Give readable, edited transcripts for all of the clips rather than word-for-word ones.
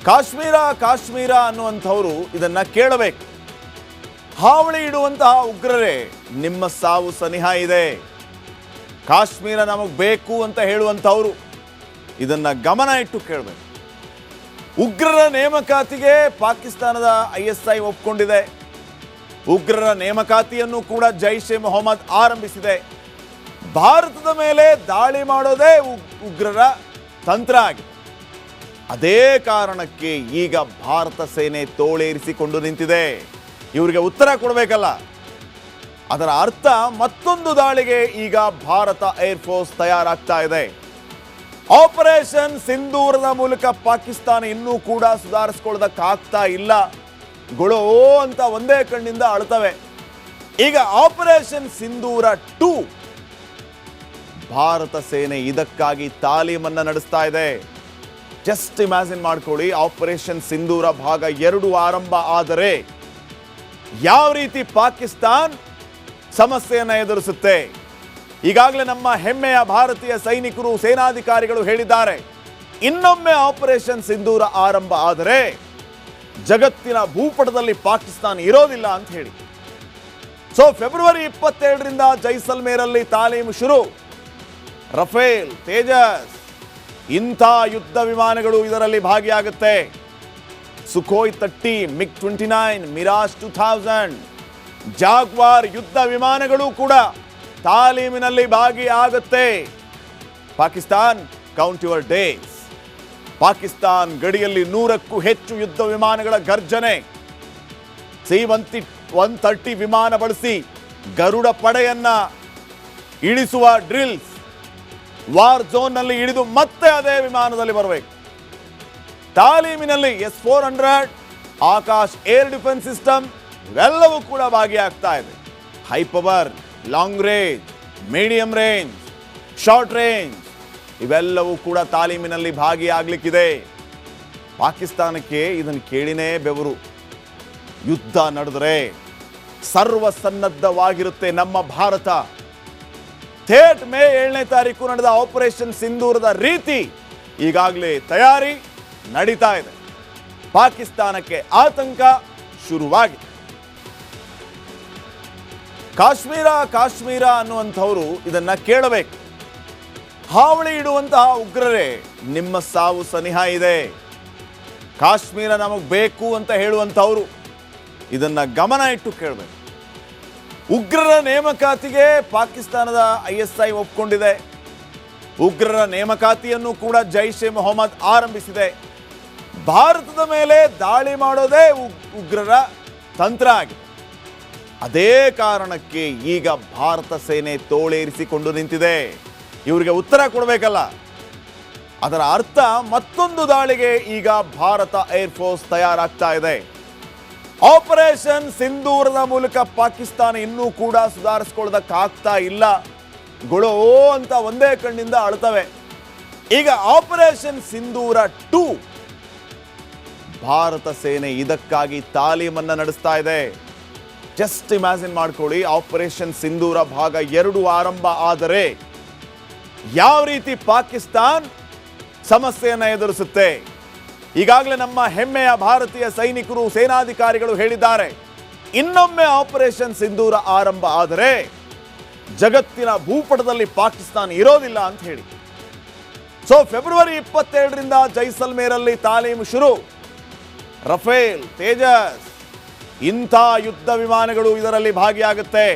ಕಾಶ್ಮೀರ ಕಾಶ್ಮೀರ ಅನ್ನುವಂಥವರು ಇದನ್ನ ಕೇಳಬೇಕು. ಹಾವಳಿ ಇಡುವಂತಹ ಉಗ್ರರೇ ನಿಮ್ಮ ಸಾವು ಸನಿಹ ಇದೆ. ಕಾಶ್ಮೀರ ನಮಗೆ ಬೇಕು ಅಂತ ಹೇಳುವಂಥವರು ಇದನ್ನ ಗಮನ ಇಟ್ಟು ಕೇಳಬೇಕು. ಉಗ್ರರ ನೇಮಕಾತಿಗೆ ಪಾಕಿಸ್ತಾನದ ISI ಒಪ್ಪಿಕೊಂಡಿದೆ. ಉಗ್ರರ ನೇಮಕಾತಿಯನ್ನು ಕೂಡ ಜೈಷ್ ಎ ಮೊಹಮ್ಮದ್ ಆರಂಭಿಸಿದೆ. ಭಾರತದ ಮೇಲೆ ದಾಳಿ ಮಾಡೋದೇ ಉಗ್ರರ ತಂತ್ರ ಆಗಿದೆ. ಅದೇ ಕಾರಣಕ್ಕೆ ಈಗ ಭಾರತ ಸೇನೆ ತೋಳೇರಿಸಿಕೊಂಡು ನಿಂತಿದೆ. ಇವರಿಗೆ ಉತ್ತರ ಕೊಡಬೇಕಲ್ಲ. ಅದರ ಅರ್ಥ ಮತ್ತೊಂದು ದಾಳಿಗೆ ಈಗ ಭಾರತ ಏರ್ಫೋರ್ಸ್ ತಯಾರಾಗ್ತಾ ಇದೆ. ಆಪರೇಷನ್ ಸಿಂಧೂರದ ಮೂಲಕ ಪಾಕಿಸ್ತಾನ ಇನ್ನೂ ಕೂಡ ಸುಧಾರಿಸ್ಕೊಳ್ಳೋದಕ್ಕಾಗ್ತಾ ಇಲ್ಲ. ಗೊಳೋ ಅಂತ ಒಂದೇ ಕಣ್ಣಿಂದ ಅಳ್ತವೆ. ಈಗ ಆಪರೇಷನ್ ಸಿಂಧೂರ 2 ಭಾರತ ಸೇನೆ ಇದಕ್ಕಾಗಿ ತಾಲೀಮನ್ನ ನಡೆಸ್ತಾ ಇದೆ. ಜಸ್ಟ್ ಇಮ್ಯಾಜಿನ್ ಮಾಡ್ಕೊಳ್ಳಿ, ಆಪರೇಷನ್ ಸಿಂಧೂರ ಭಾಗ 2 ಆರಂಭ ಆದರೆ ಯಾವ ರೀತಿ ಪಾಕಿಸ್ತಾನ್ ಸಮಸ್ಯೆಯನ್ನು ಎದುರಿಸುತ್ತೆ. ಈಗಾಗಲೇ ನಮ್ಮ ಹೆಮ್ಮೆಯ ಭಾರತೀಯ ಸೈನಿಕರು, ಸೇನಾಧಿಕಾರಿಗಳು ಹೇಳಿದ್ದಾರೆ, ಇನ್ನೊಮ್ಮೆ ಆಪರೇಷನ್ ಸಿಂಧೂರ ಆರಂಭ ಆದರೆ ಜಗತ್ತಿನ ಭೂಪಟದಲ್ಲಿ ಪಾಕಿಸ್ತಾನ ಇರೋದಿಲ್ಲ ಅಂತ ಹೇಳಿ. ಸೊ ಫೆಬ್ರವರಿ 22ರಿಂದ ಜೈಸಲ್ಮೇರಲ್ಲಿ ತಾಲೀಮು ಶುರು. ರಫೇಲ್, ತೇಜಸ್ ಇಂಥ ಯುದ್ಧ ವಿಮಾನಗಳು ಇದರಲ್ಲಿ ಭಾಗಿಯಾಗುತ್ತೆ. ಸುಖೋಯ್ 30, MiG-29, ಮಿರಾಜ್ 2000, ಜಾಗ್ವಾರ್ ಯುದ್ಧ ವಿಮಾನಗಳು ಕೂಡ ತಾಲೀಮಿನಲ್ಲಿ ಭಾಗಿಯಾಗುತ್ತೆ. Pakistan, count your days. Pakistan ಗಡಿಯಲ್ಲಿ 100ಕ್ಕೂ ಹೆಚ್ಚು ಯುದ್ಧ ವಿಮಾನಗಳ ಗರ್ಜನೆ. C-130 ವಿಮಾನ ಬಳಸಿ ಗರುಡ ಪಡೆಯನ್ನ ಇಳಿಸುವ ಡ್ರಿಲ್ಸ್. ವಾರ್ ಝೋನ್ ನಲ್ಲಿ ಇಳಿದು ಮತ್ತೆ ಅದೇ ವಿಮಾನದಲ್ಲಿ ಬರಬೇಕು. ತಾಲೀಮಿನಲ್ಲಿ S-400 Akash air defence system ಇವೆಲ್ಲವೂ ಕೂಡ ಭಾಗಿಯಾಗ್ತಾ ಇದೆ. High power, long range, medium range, short range ಇವೆಲ್ಲವೂ ಕೂಡ ತಾಲೀಮಿನಲ್ಲಿ ಭಾಗಿಯಾಗಲಿಕ್ಕಿದೆ. ಪಾಕಿಸ್ತಾನಕ್ಕೆ ಇದನ್ನು ಕೇಳಿನೇ ಬೆವರು. ಯುದ್ಧ ನಡೆದರೆ ಸರ್ವಸನ್ನದ್ಧವಾಗಿರುತ್ತೆ ನಮ್ಮ ಭಾರತ. ಥೇಟ್ ಮೇ 7ನೇ ತಾರೀಕು ನಡೆದ ಆಪರೇಷನ್ ಸಿಂಧೂರದ ರೀತಿ ಈಗಾಗಲೇ ತಯಾರಿ ನಡೀತಾ ಇದೆ. ಪಾಕಿಸ್ತಾನಕ್ಕೆ ಆತಂಕ ಶುರುವಾಗಿದೆ. ಕಾಶ್ಮೀರ ಕಾಶ್ಮೀರ ಅನ್ನುವಂಥವರು ಇದನ್ನ ಕೇಳಬೇಕು. ಹಾವಳಿ ಇಡುವಂತಹ ಉಗ್ರರೇ ನಿಮ್ಮ ಸಾವು ಸನಿಹ ಇದೆ. ಕಾಶ್ಮೀರ ನಮಗೆ ಬೇಕು ಅಂತ ಹೇಳುವಂಥವರು ಇದನ್ನ ಗಮನ ಇಟ್ಟು ಕೇಳಬೇಕು. ಉಗ್ರರ ನೇಮಕಾತಿಗೆ ಪಾಕಿಸ್ತಾನದ ISI ಒಪ್ಪಿಕೊಂಡಿದೆ. ಉಗ್ರರ ನೇಮಕಾತಿಯನ್ನು ಕೂಡ ಜೈಷ್ ಎ ಮೊಹಮ್ಮದ್ ಆರಂಭಿಸಿದೆ. ಭಾರತದ ಮೇಲೆ ದಾಳಿ ಮಾಡೋದೇ ಉಗ್ರರ ತಂತ್ರ ಆಗಿದೆ. ಅದೇ ಕಾರಣಕ್ಕೆ ಈಗ ಭಾರತ ಸೇನೆ ತೋಳೇರಿಸಿಕೊಂಡು ನಿಂತಿದೆ. ಇವರಿಗೆ ಉತ್ತರ ಕೊಡಬೇಕಲ್ಲ. ಅದರ ಅರ್ಥ ಮತ್ತೊಂದು ದಾಳಿಗೆ ಈಗ ಭಾರತ ಏರ್ಫೋರ್ಸ್ ತಯಾರಾಗ್ತಾ ಇದೆ. ಆಪರೇಷನ್ ಸಿಂಧೂರದ ಮೂಲಕ ಪಾಕಿಸ್ತಾನ ಇನ್ನೂ ಕೂಡ ಸುಧಾರಿಸ್ಕೊಳ್ಳೋದಕ್ಕಾಗ್ತಾ ಇಲ್ಲ. ಗೊಳೋ ಅಂತ ಒಂದೇ ಕಣ್ಣಿಂದ ಅಳ್ತವೆ. ಈಗ ಆಪರೇಷನ್ ಸಿಂಧೂರ 2 ಭಾರತ ಸೇನೆ ಇದಕ್ಕಾಗಿ ತಾಲೀಮನ್ನ ನಡೆಸ್ತಾ ಇದೆ. ಜಸ್ಟ್ ಇಮ್ಯಾಜಿನ್ ಮಾಡ್ಕೊಳ್ಳಿ, ಆಪರೇಷನ್ ಸಿಂಧೂರ ಭಾಗ 2 ಆರಂಭ ಆದರೆ ಯಾವ ರೀತಿ ಪಾಕಿಸ್ತಾನ್ ಸಮಸ್ಯೆಯನ್ನು ಎದುರಿಸುತ್ತೆ. ಈಗಾಗಲೇ ನಮ್ಮ ಹೆಮ್ಮೆಯ ಭಾರತೀಯ ಸೈನಿಕರು, ಸೇನಾಧಿಕಾರಿಗಳು ಹೇಳಿದ್ದಾರೆ, ಇನ್ನೊಮ್ಮೆ ಆಪರೇಷನ್ ಸಿಂಧೂರ ಆರಂಭ ಆದರೆ ಜಗತ್ತಿನ ಭೂಪಟದಲ್ಲಿ ಪಾಕಿಸ್ತಾನ ಇರೋದಿಲ್ಲ ಅಂತ ಹೇಳಿ. ಸೊ ಫೆಬ್ರವರಿ 22ರಿಂದ ಜೈಸಲ್ಮೇರಲ್ಲಿ ತಾಲೀಮು ಶುರು. ರಫೇಲ್, ತೇಜಸ್ ಇಂಥ ಯುದ್ಧ ವಿಮಾನಗಳು ಇದರಲ್ಲಿ ಭಾಗಿಯಾಗುತ್ತೆ.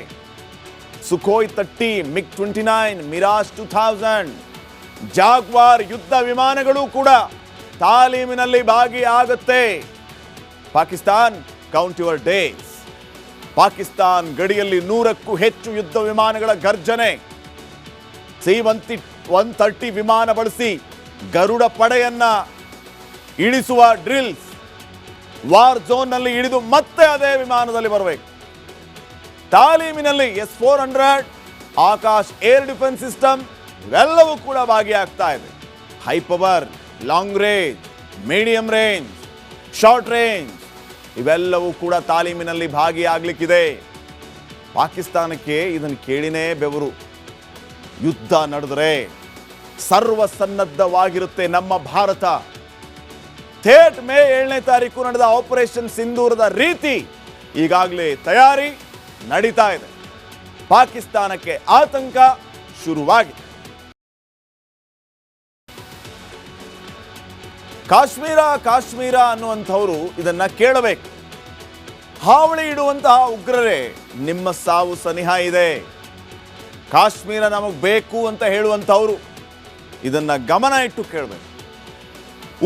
ಸುಖೋಯ್ 30, MiG-29, ಮಿರಾಜ್ 2000, ಜಾಗ್ವಾರ್ ಯುದ್ಧ ವಿಮಾನಗಳು ಕೂಡ ತಾಲೀಮಿನಲ್ಲಿ ಭಾಗಿಯಾಗುತ್ತೆ. Pakistan, count your days. Pakistan ಗಡಿಯಲ್ಲಿ 100ಕ್ಕೂ ಹೆಚ್ಚು ಯುದ್ಧ ವಿಮಾನಗಳ ಗರ್ಜನೆ. C-130 ವಿಮಾನ ಬಳಸಿ ಗರುಡ ಪಡೆಯನ್ನ ಇಳಿಸುವ ಡ್ರಿಲ್ಸ್. ವಾರ್ ಝೋನ್ ನಲ್ಲಿ ಇಳಿದು ಮತ್ತೆ ಅದೇ ವಿಮಾನದಲ್ಲಿ ಬರಬೇಕು. ತಾಲೀಮಿನಲ್ಲಿ S-400 Akash air defence system ಇವೆಲ್ಲವೂ ಕೂಡ ಭಾಗಿಯಾಗ್ತಾ ಇದೆ. High power, long range, medium range, short range ಇವೆಲ್ಲವೂ ಕೂಡ ತಾಲೀಮಿನಲ್ಲಿ ಭಾಗಿಯಾಗಲಿಕ್ಕಿದೆ. ಪಾಕಿಸ್ತಾನಕ್ಕೆ ಇದನ್ನು ಕೇಳಿನೇ ಬೆವರು. ಯುದ್ಧ ನಡೆದರೆ ಸರ್ವಸನ್ನದ್ಧವಾಗಿರುತ್ತೆ ನಮ್ಮ ಭಾರತ. ಥೇಟ್ ಮೇ 7ನೇ ತಾರೀಕು ನಡೆದ ಆಪರೇಷನ್ ಸಿಂಧೂರದ ರೀತಿ ಈಗಾಗಲೇ ತಯಾರಿ ನಡೀತಾ ಇದೆ. ಪಾಕಿಸ್ತಾನಕ್ಕೆ ಆತಂಕ ಶುರುವಾಗಿದೆ. ಕಾಶ್ಮೀರ ಅನ್ನುವಂಥವರು ಇದನ್ನ ಕೇಳಬೇಕು. ಹಾವಳಿ ಇಡುವಂತಹ ಉಗ್ರರೇ, ನಿಮ್ಮ ಸಾವು ಸನಿಹ ಇದೆ. ಕಾಶ್ಮೀರ ನಮಗೆ ಬೇಕು ಅಂತ ಹೇಳುವಂಥವರು ಇದನ್ನ ಗಮನ ಇಟ್ಟು ಕೇಳಬೇಕು.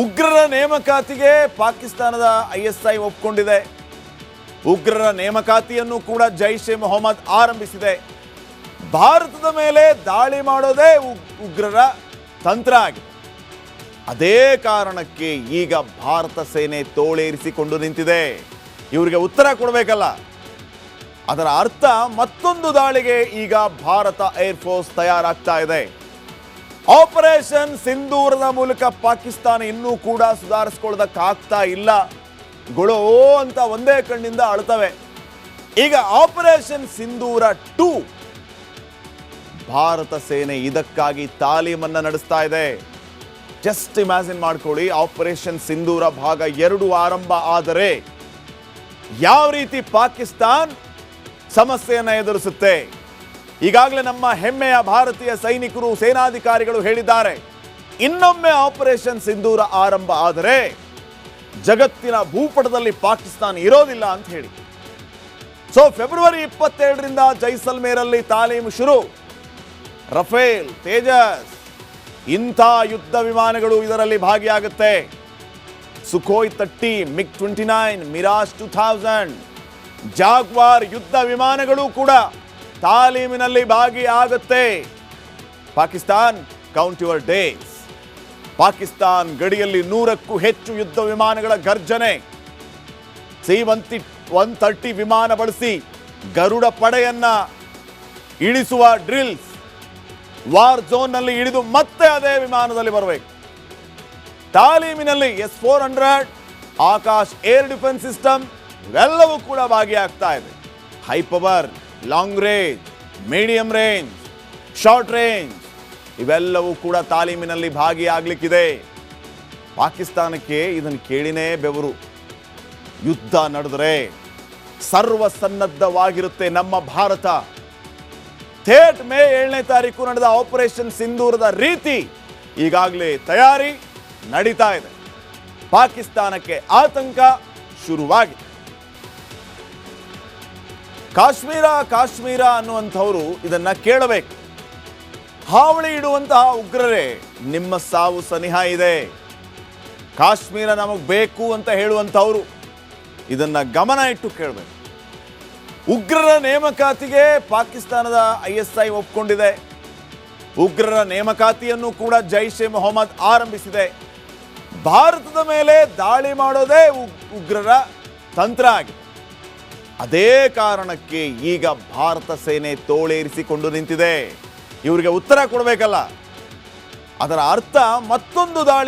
ಉಗ್ರರ ನೇಮಕಾತಿಗೆ ಪಾಕಿಸ್ತಾನದ ISI ಒಪ್ಕೊಂಡಿದೆ. ಉಗ್ರರ ನೇಮಕಾತಿಯನ್ನು ಕೂಡ ಜೈಷ್ ಎ ಮೊಹಮ್ಮದ್ ಆರಂಭಿಸಿದೆ. ಭಾರತದ ಮೇಲೆ ದಾಳಿ ಮಾಡೋದೇ ಉಗ್ರರ ತಂತ್ರ ಆಗಿದೆ. ಅದೇ ಕಾರಣಕ್ಕೆ ಈಗ ಭಾರತ ಸೇನೆ ತೋಳೇರಿಸಿಕೊಂಡು ನಿಂತಿದೆ. ಇವರಿಗೆ ಉತ್ತರ ಕೊಡಬೇಕಲ್ಲ. ಅದರ ಅರ್ಥ ಮತ್ತೊಂದು ದಾಳಿಗೆ ಈಗ ಭಾರತ ಏರ್ಫೋರ್ಸ್ ತಯಾರಾಗ್ತಾ ಇದೆ. ಆಪರೇಷನ್ ಸಿಂಧೂರದ ಮೂಲಕ ಪಾಕಿಸ್ತಾನ ಇನ್ನೂ ಕೂಡ ಸುಧಾರಿಸ್ಕೊಳ್ಳೋದಕ್ಕಾಗ್ತಾ ಇಲ್ಲ. ಗೊಳೋ ಅಂತ ಒಂದೇ ಕಣ್ಣಿಂದ ಅಳ್ತವೆ. ಈಗ ಆಪರೇಷನ್ ಸಿಂಧೂರ 2 ಭಾರತ ಸೇನೆ ಇದಕ್ಕಾಗಿ ತಾಲೀಮನ್ನ ನಡೆಸ್ತಾ ಇದೆ. ಜಸ್ಟ್ ಇಮ್ಯಾಜಿನ್ ಮಾಡ್ಕೊಳ್ಳಿ, ಆಪರೇಷನ್ ಸಿಂಧೂರ ಭಾಗ 2 ಆರಂಭ ಆದರೆ ಯಾವ ರೀತಿ ಪಾಕಿಸ್ತಾನ್ ಸಮಸ್ಯೆಯನ್ನು ಎದುರಿಸುತ್ತೆ. ಈಗಾಗಲೇ ನಮ್ಮ ಹೆಮ್ಮೆಯ ಭಾರತೀಯ ಸೈನಿಕರು, ಸೇನಾಧಿಕಾರಿಗಳು ಹೇಳಿದ್ದಾರೆ, ಇನ್ನೊಮ್ಮೆ ಆಪರೇಷನ್ ಸಿಂಧೂರ ಆರಂಭ ಆದರೆ ಜಗತ್ತಿನ ಭೂಪಟದಲ್ಲಿ ಪಾಕಿಸ್ತಾನ ಇರೋದಿಲ್ಲ ಅಂತ ಹೇಳಿ. ಸೊ ಫೆಬ್ರವರಿ 22ರಿಂದ ಜೈಸಲ್ಮೇರಲ್ಲಿ ತಾಲೀಮು ಶುರು. ರಫೇಲ್, ತೇಜಸ್ ಇಂಥ ಯುದ್ಧ ವಿಮಾನಗಳು ಇದರಲ್ಲಿ ಭಾಗಿಯಾಗುತ್ತೆ. ಸುಖೋಯ್ 30, MiG 29, ಮಿರಾಜ್ 2000, ಜಾಗ್ವಾರ್ ಯುದ್ಧ ವಿಮಾನಗಳು ಕೂಡ ತಾಲೀಮಿನಲ್ಲಿ ಭಾಗಿಯಾಗುತ್ತೆ. Pakistan, count your days. Pakistan ಗಡಿಯಲ್ಲಿ 100ಕ್ಕೂ ಹೆಚ್ಚು ಯುದ್ಧ ವಿಮಾನಗಳ ಗರ್ಜನೆ. C-130 ವಿಮಾನ ಬಳಸಿ ಗರುಡ ಪಡೆಯನ್ನ ಇಳಿಸುವ ಡ್ರಿಲ್ಸ್. ವಾರ್ ಝೋನ್ ನಲ್ಲಿ ಇಳಿದು ಮತ್ತೆ ಅದೇ ವಿಮಾನದಲ್ಲಿ ಬರಬೇಕು. ತಾಲೀಮಿನಲ್ಲಿ S-400, Akash air defence system ಇವೆಲ್ಲವೂ ಕೂಡ ಭಾಗಿಯಾಗ್ತಾ ಇದೆ. High power, long range, medium range, short range ಇವೆಲ್ಲವೂ ಕೂಡ ತಾಲೀಮಿನಲ್ಲಿ ಭಾಗಿಯಾಗಲಿಕ್ಕಿದೆ. ಪಾಕಿಸ್ತಾನಕ್ಕೆ ಇದನ್ನು ಕೇಳಿನೇ ಬೆವರು. ಯುದ್ಧ ನಡೆದರೆ ಸರ್ವಸನ್ನದ್ಧವಾಗಿರುತ್ತೆ ನಮ್ಮ ಭಾರತ. ಥೇಟ್ ಮೇ 7ನೇ ತಾರೀಕು ನಡೆದ ಆಪರೇಷನ್ ಸಿಂಧೂರದ ರೀತಿ ಈಗಾಗಲೇ ತಯಾರಿ ನಡೀತಾ ಇದೆ. ಪಾಕಿಸ್ತಾನಕ್ಕೆ ಆತಂಕ ಶುರುವಾಗಿದೆ. ಕಾಶ್ಮೀರ ಅನ್ನುವಂಥವರು ಇದನ್ನ ಕೇಳಬೇಕು. ಹಾವಳಿ ಇಡುವಂತಹ ಉಗ್ರರೇ, ನಿಮ್ಮ ಸಾವು ಸನಿಹ ಇದೆ. ಕಾಶ್ಮೀರ ನಮಗೆ ಬೇಕು ಅಂತ ಹೇಳುವಂಥವರು ಇದನ್ನ ಗಮನ ಇಟ್ಟು ಕೇಳಬೇಕು. ಉಗ್ರರ ನೇಮಕಾತಿಗೆ ಪಾಕಿಸ್ತಾನದ ISI ಒಪ್ಕೊಂಡಿದೆ. ಉಗ್ರರ ನೇಮಕಾತಿಯನ್ನು ಕೂಡ ಜೈಷ್ ಎ ಮೊಹಮ್ಮದ್ ಆರಂಭಿಸಿದೆ. ಭಾರತದ ಮೇಲೆ ದಾಳಿ ಮಾಡೋದೇ ಉಗ್ರರ ತಂತ್ರ ಆಗಿದೆ. ಅದೇ ಕಾರಣಕ್ಕೆ ಈಗ ಭಾರತ ಸೇನೆ ತೋಳೇರಿಸಿಕೊಂಡು ನಿಂತಿದೆ. ಇವರಿಗೆ ಉತ್ತರ ಕೊಡಬೇಕಲ್ಲ. ಅದರ ಅರ್ಥ ಮತ್ತೊಂದು ದಾಳಿಗೆ